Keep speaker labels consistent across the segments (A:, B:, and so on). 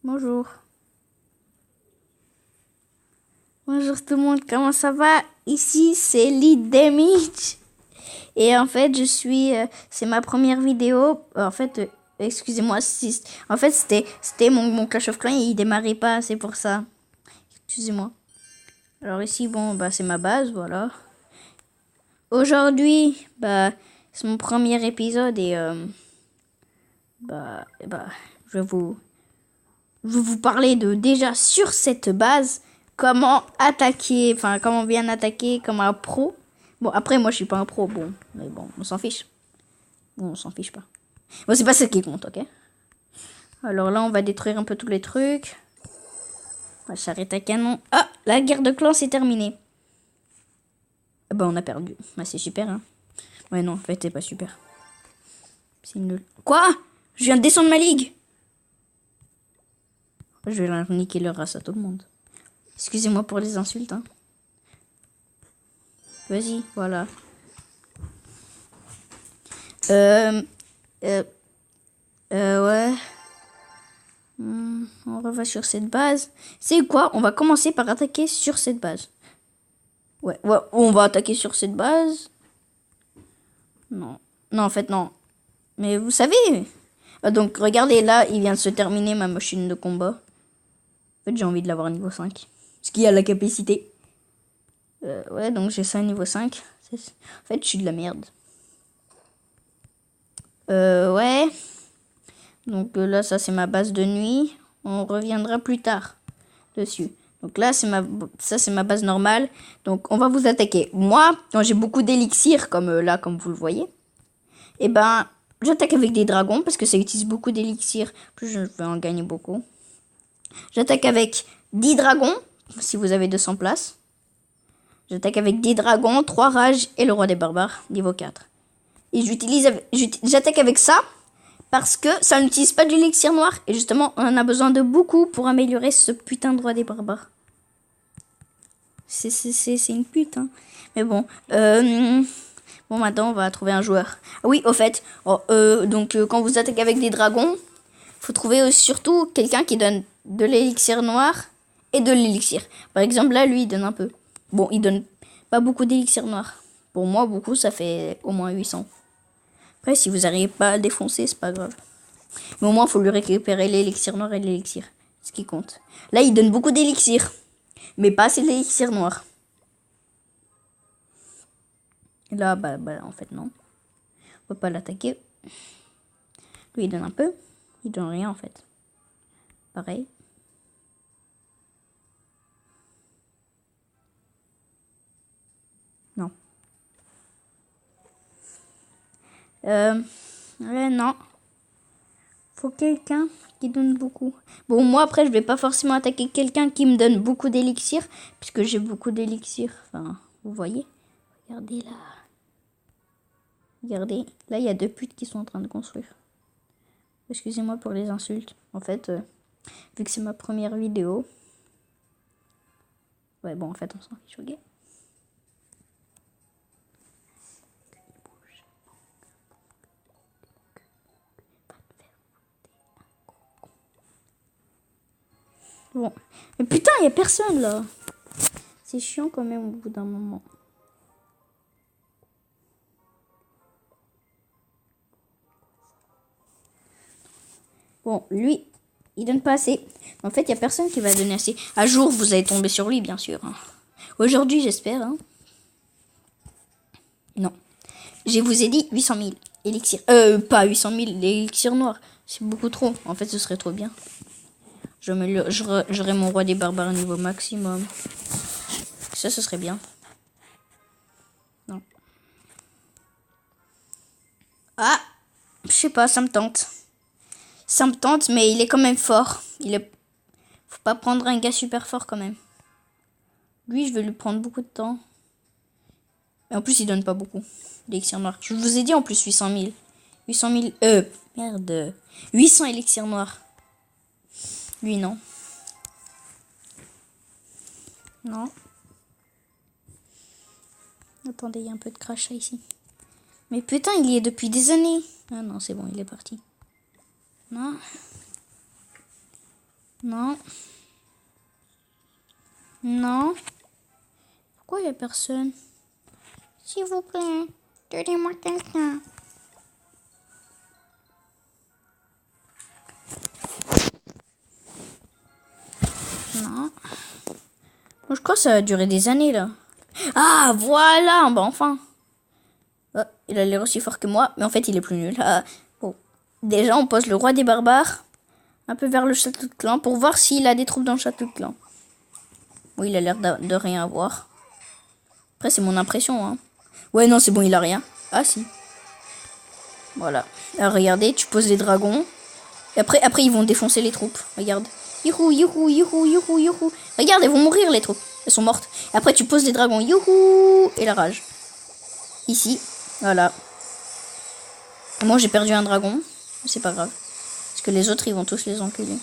A: Bonjour. Bonjour tout le monde, comment ça va? Ici c'est Lidemich. Et en fait, c'est ma première vidéo. Excusez-moi. En fait, c'était mon Clash of Clans et il démarrait pas, c'est pour ça. Excusez-moi. Alors ici, bon, bah c'est ma base, voilà. Aujourd'hui, bah, c'est mon premier épisode et bah, je vais vous parler de déjà sur cette base comment attaquer, enfin comment bien attaquer comme un pro. Bon après moi je suis pas un pro, bon, mais bon on s'en fiche. Bon on s'en fiche pas. Bon c'est pas ça qui compte, ok. Alors là on va détruire un peu tous les trucs. On va s'arrêter à canon. Ah la guerre de clans c'est terminé. Bah on a perdu. Bah c'est super hein. Ouais non en fait c'est pas super. C'est nul. Quoi? Je viens de descendre ma ligue. Je vais leur niquer leur race à tout le monde. Excusez-moi pour les insultes hein. Vas-y, voilà. Euh, euh, ouais. On revient sur cette base. C'est quoi? On va commencer par attaquer sur cette base. Ouais, on va attaquer sur cette base. Non. Non, en fait, non. Mais vous savez. Donc, regardez, là, il vient de se terminer ma machine de combat. En fait, j'ai envie de l'avoir niveau 5. Parce qu'il y a la capacité. Ouais, donc j'ai ça niveau 5. En fait, je suis de la merde. Ouais. Donc là, ça, c'est ma base de nuit. On reviendra plus tard dessus. Donc là, c'est ma base normale. Donc, on va vous attaquer. Moi, quand j'ai beaucoup d'élixir, comme là, comme vous le voyez, et ben, j'attaque avec des dragons parce que ça utilise beaucoup d'élixir. Plus je vais en gagner beaucoup. J'attaque avec 10 dragons, si vous avez 200 places. J'attaque avec 10 dragons, 3 rages et le roi des barbares, niveau 4. Et j'attaque avec ça parce que ça n'utilise pas d'élixir noir. Et justement, on en a besoin de beaucoup pour améliorer ce putain de roi des barbares. C'est une pute, hein. Mais bon. Bon, maintenant, on va trouver un joueur. Ah oui, au fait. Quand vous attaquez avec des dragons, faut trouver surtout quelqu'un qui donne de l'élixir noir et de l'élixir. Par exemple, là, lui, il donne un peu. Bon, il donne pas beaucoup d'élixir noir. Pour moi, beaucoup, ça fait au moins 800. Après, si vous n'arrivez pas à le défoncer, c'est pas grave. Mais au moins, il faut lui récupérer l'élixir noir et l'élixir. Ce qui compte. Là, il donne beaucoup d'élixir. Mais pas assez d'élixir noir. Là, bah, en fait, non. On peut pas l'attaquer. Lui, il donne un peu. Il donne rien, en fait. Pareil. Non. Ouais, non. Faut quelqu'un qui donne beaucoup. Bon, moi, après, je vais pas forcément attaquer quelqu'un qui me donne beaucoup d'élixir. Puisque j'ai beaucoup d'élixir. Enfin, vous voyez. Regardez là. Regardez. Là, il y a 2 putes qui sont en train de construire. Excusez-moi pour les insultes. En fait, vu que c'est ma première vidéo. Ouais, bon, en fait, on s'en fiche, ok. Bon. Mais putain, il y a personne là. C'est chiant quand même au bout d'un moment. Bon, lui, il donne pas assez. En fait, il y a personne qui va donner assez. Un jour, vous allez tomber sur lui, bien sûr. Hein. Aujourd'hui, j'espère. Hein. Non. Je vous ai dit 800 000 élixirs. Pas 800 000 élixirs noirs. C'est beaucoup trop. En fait, ce serait trop bien. J'aurais mon roi des barbares niveau maximum. Ça, ce serait bien. Non. Ah, je sais pas, ça me tente. Ça me tente, mais il est quand même fort. Faut pas prendre un gars super fort quand même. Lui, je vais lui prendre beaucoup de temps. Et en plus, il donne pas beaucoup d'élixirs noirs. Je vous ai dit en plus 800 000. 800 000... Merde. 800 élixirs noirs. Lui, non. Non. Attendez, il y a un peu de crachat ici. Mais putain, il y est depuis des années. Ah non, c'est bon, il est parti. Non. Non. Non. Pourquoi il n'y a personne? S'il vous plaît, donnez-moi quelqu'un. Non. Bon, je crois que ça va durer des années, là. Ah, voilà, bah enfin. Oh, il a l'air aussi fort que moi, mais en fait, il est plus nul. Ah, bon. Déjà, on pose le roi des barbares un peu vers le château de clan pour voir s'il a des troupes dans le château de clan. Oui, il a l'air de rien avoir. Après, c'est mon impression, hein. Ouais, non, c'est bon, il a rien. Ah, si. Voilà. Alors, regardez, tu poses les dragons. Et après, ils vont défoncer les troupes. Regarde. Youhou, youhou, youhou, youhou, youhou. Regarde, elles vont mourir, les troupes. Elles sont mortes. Et après, tu poses les dragons. Youhou. Et la rage. Ici. Voilà. Moi, j'ai perdu un dragon. C'est pas grave. Parce que les autres, ils vont tous les enculer.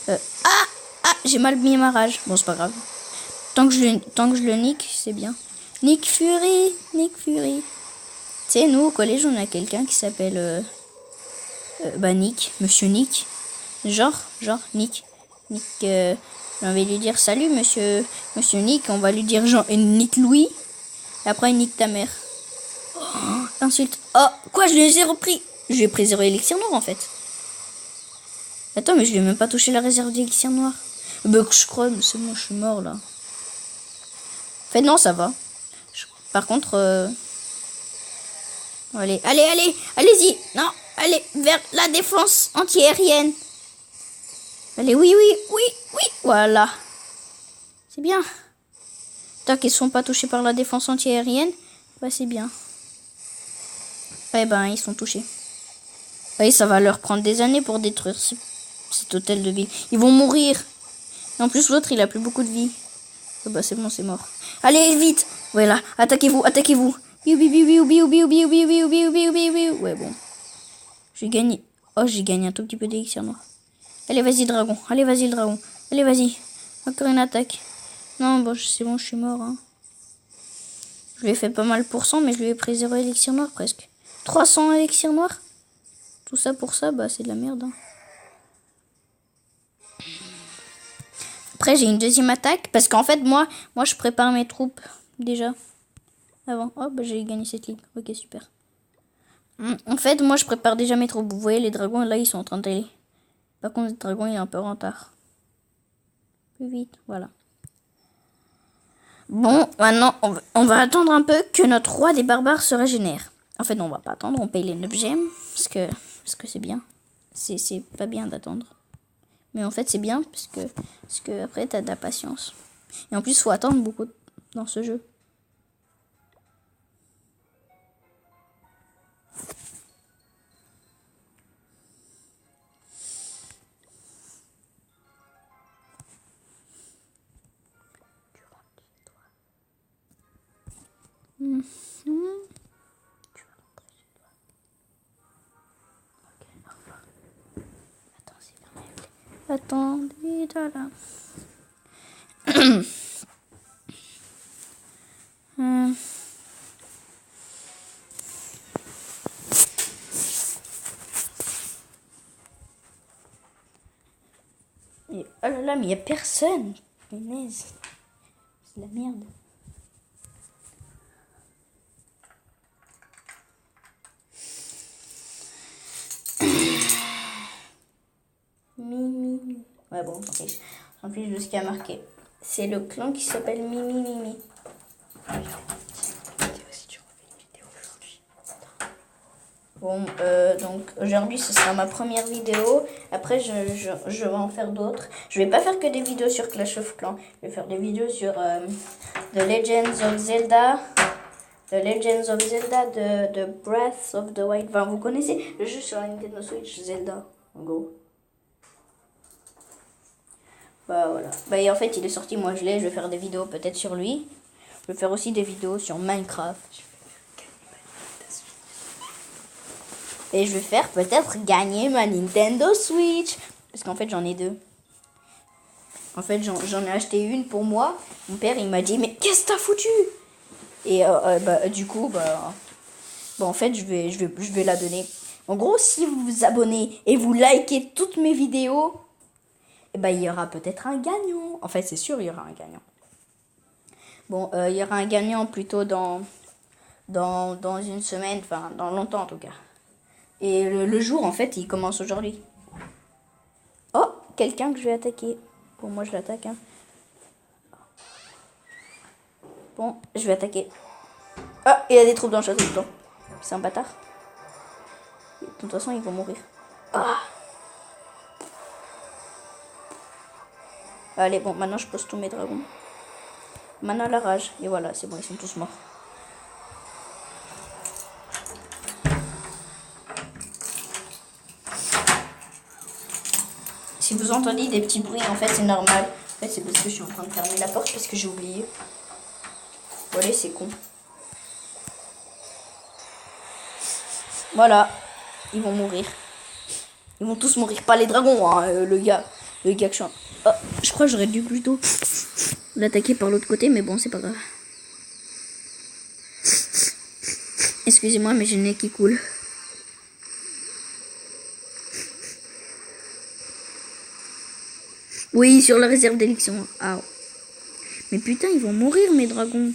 A: Ah, j'ai mal mis ma rage. Bon, c'est pas grave. Tant que je le nique, c'est bien. Nick Fury. Nick Fury. Tu sais, nous, au collège, on a quelqu'un qui s'appelle... Nick. Monsieur Nick. Genre, Nick. Nick, on va lui dire salut, monsieur Nick. On va lui dire Nick Louis. Et après, Nick ta mère. Oh, insulte. Oh, quoi, je les ai repris. Je lui ai pris 0 élixir noir, en fait. Attends, mais je lui ai même pas touché la réserve d'élixir noir. Bah, je crois, mais c'est bon, je suis mort, là. En fait, non, ça va. Par contre... allez-y. Non, allez, vers la défense antiaérienne. Allez, oui. Voilà. C'est bien. Tant qu'ils ne sont pas touchés par la défense antiaérienne, bah c'est bien. Eh ben, ils sont touchés. Oui, ça va leur prendre des années pour détruire cet hôtel de ville. Ils vont mourir. Et en plus, l'autre, il a plus beaucoup de vie. Oh, bah c'est bon, c'est mort. Allez, vite. Voilà, attaquez-vous. Ouais, bon. J'ai gagné. Oh, j'ai gagné un tout petit peu d'élixir noir. Allez, vas-y, dragon. Allez, vas-y. Encore une attaque. Non, bon, c'est bon, je suis mort. Hein. Je lui ai fait pas mal pour cent, mais je lui ai pris 0 élixir noir presque. 300 élixir noir. Tout ça pour ça, bah c'est de la merde. Hein. Après, j'ai une deuxième attaque. Parce qu'en fait, moi, je prépare mes troupes déjà. Avant. Oh, bah j'ai gagné cette ligne. Ok, super. En fait, moi, je prépare déjà mes troupes. Vous voyez, les dragons, là, ils sont en train d'aller. Par contre, le dragon, il est un peu en retard. Plus vite, voilà. Bon, maintenant, on va attendre un peu que notre roi des barbares se régénère. En fait, non, on va pas attendre. On paye les 9 gemmes. Parce que c'est bien. C'est pas bien d'attendre. Mais en fait, c'est bien. Parce que après, t'as de la patience. Et en plus, faut attendre beaucoup dans ce jeu. Attendez, là. Et, oh là là, mais il n'y a personne. Punaise. C'est de la merde. Mimi. Ouais, bon, ok. En plus de ce qui a marqué. C'est le clan qui s'appelle Mimi. Bon, donc aujourd'hui ce sera ma première vidéo. Après je vais en faire d'autres. Je vais pas faire que des vidéos sur Clash of Clans. Je vais faire des vidéos sur The Legends of Zelda. De Breath of the Wild. Enfin, vous connaissez le jeu sur la Nintendo Switch, Zelda, en gros. Bah voilà. Bah et en fait il est sorti, moi je vais faire des vidéos peut-être sur lui. Je vais faire aussi des vidéos sur Minecraft. Et je vais faire peut-être gagner ma Nintendo Switch. Parce qu'en fait, j'en ai 2. En fait, j'en ai acheté une pour moi. Mon père, il m'a dit, mais qu'est-ce que t'as foutu? Et du coup, en fait, je vais la donner. En gros, si vous vous abonnez et vous likez toutes mes vidéos, eh ben, il y aura peut-être un gagnant. En fait, c'est sûr, il y aura un gagnant. Bon, il y aura un gagnant plutôt dans une semaine, enfin, dans longtemps en tout cas. Et le jour, en fait, il commence aujourd'hui. Oh, quelqu'un que je vais attaquer. Bon, moi, je l'attaque, hein. Bon, je vais attaquer. Ah, il y a des troupes dans le château tout le temps. C'est un bâtard. De toute façon, ils vont mourir. Ah. Allez, bon, maintenant, je pose tous mes dragons. Maintenant, la rage. Et voilà, c'est bon, ils sont tous morts. Si vous entendez des petits bruits, en fait, c'est normal. En fait, c'est parce que je suis en train de fermer la porte parce que j'ai oublié. Voilà, c'est con. Voilà, ils vont mourir. Ils vont tous mourir. Pas les dragons, hein, le gars que je suis en... Oh, je crois que j'aurais dû plutôt l'attaquer par l'autre côté, mais bon, c'est pas grave. Excusez-moi, mais j'ai le nez qui coule. Oui, sur la réserve d'élection. Ah. Mais putain, ils vont mourir, mes dragons.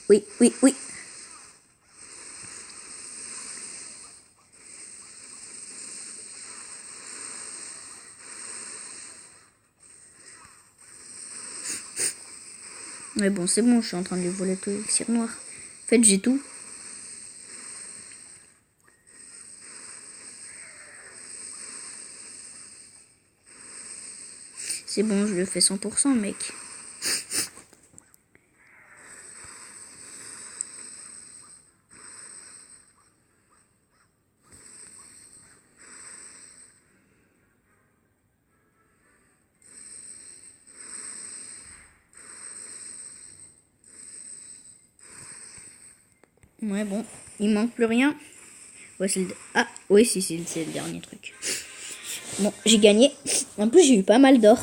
A: Oui, oui, oui. Mais bon, c'est bon, je suis en train de lui voler tout l'élixir noir. En fait, j'ai tout. C'est bon, je le fais 100%, mec. Ouais, bon, il manque plus rien. Ouais, ah, oui, si, c'est le dernier truc. Bon, j'ai gagné. En plus, j'ai eu pas mal d'or.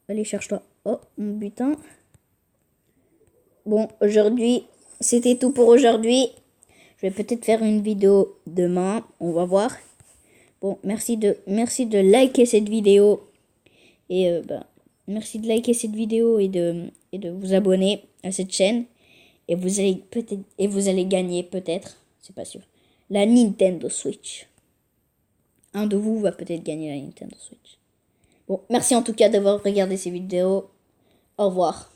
A: Allez, cherche-toi. Oh, mon butin. Bon, aujourd'hui, c'était tout pour aujourd'hui. Je vais peut-être faire une vidéo demain. On va voir. Bon, merci de liker cette vidéo. Et merci de liker cette vidéo et de vous abonner à cette chaîne. Et vous allez gagner peut-être, c'est pas sûr, la Nintendo Switch. Un de vous va peut-être gagner la Nintendo Switch. Bon, merci en tout cas d'avoir regardé ces vidéos. Au revoir.